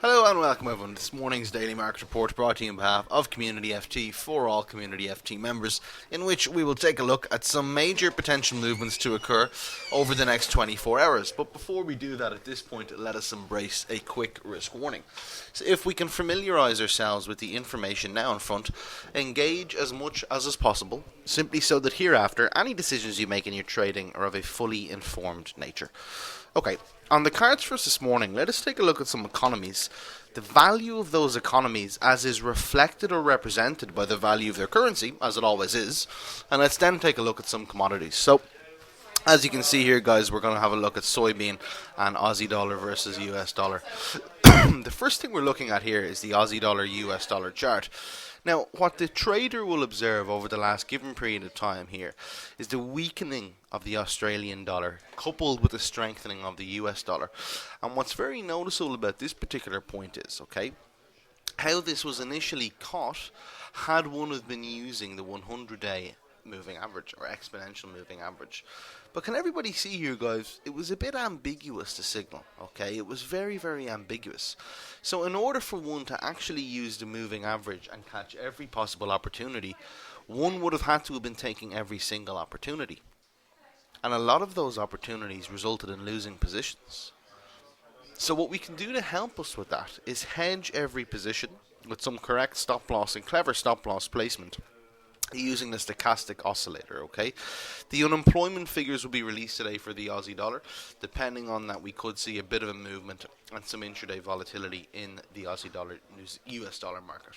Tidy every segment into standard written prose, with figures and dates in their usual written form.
Hello and welcome everyone to this morning's Daily Market Report brought to you on behalf of CommunityFT for all CommunityFT members, in which we will take a look at some major potential movements to occur over the next 24 hours. But before we do that, at this point, let us embrace a quick risk warning. So if we can familiarise ourselves with the information now in front, engage as much as is possible, simply so that hereafter any decisions you make in your trading are of a fully informed nature. Okay, on the cards for us this morning, let us take a look at some economies, the value of those economies as is reflected or represented by the value of their currency, as it always is, and let's then take a look at some commodities. So, as you can see here, guys, we're going to have a look at soybean and Aussie dollar versus US dollar. The first thing we're looking at here is the Aussie dollar US dollar chart. Now, what the trader will observe over the last given period of time here is the weakening of the Australian dollar coupled with the strengthening of the US dollar. And what's very noticeable about this particular point is, how this was initially caught had one have been using the 100-day moving average or exponential moving average. But can everybody see here, guys, it was a bit ambiguous, the signal, it was very, very ambiguous. So in order for one to actually use the moving average and catch every possible opportunity, one would have had to have been taking every single opportunity. And a lot of those opportunities resulted in losing positions. So what we can do to help us with that is hedge every position with some correct stop loss and clever stop loss placement using the stochastic oscillator. The unemployment figures will be released today for the Aussie dollar. Depending on that, we could see a bit of a movement and some intraday volatility in the Aussie dollar US dollar market.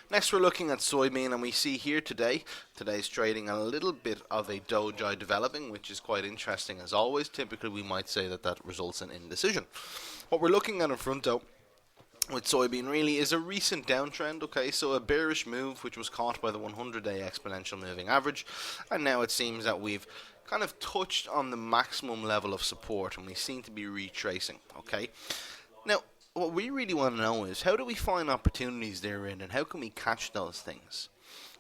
Next we're looking at soybean, and we see here today's trading a little bit of a doji developing, which is quite interesting as always. Typically we might say that results in indecision. What we're looking at in front though with soybean really is a recent downtrend, so a bearish move which was caught by the 100-day exponential moving average, and now it seems that we've kind of touched on the maximum level of support and we seem to be retracing. Now what we really want to know is, how do we find opportunities therein and how can we catch those things?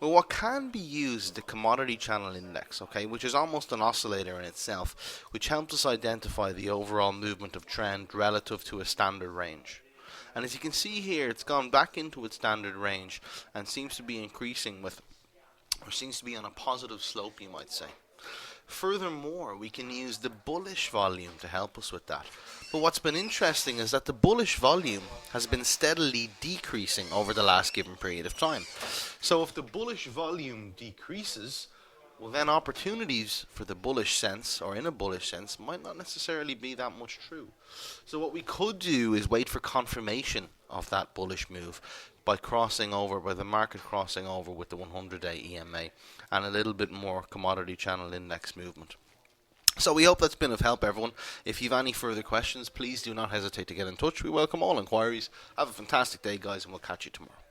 Well, what can be used is the commodity channel index, which is almost an oscillator in itself, which helps us identify the overall movement of trend relative to a standard range. And as you can see here, it's gone back into its standard range and seems to be increasing seems to be on a positive slope, you might say. Furthermore, we can use the bullish volume to help us with that. But what's been interesting is that the bullish volume has been steadily decreasing over the last given period of time. So if the bullish volume decreases, well then opportunities for the bullish sense, or in a bullish sense, might not necessarily be that much true. So what we could do is wait for confirmation of that bullish move by the market crossing over with the 100-day EMA and a little bit more commodity channel index movement. So we hope that's been of help, everyone. If you have any further questions, please do not hesitate to get in touch. We welcome all inquiries. Have a fantastic day, guys, and we'll catch you tomorrow.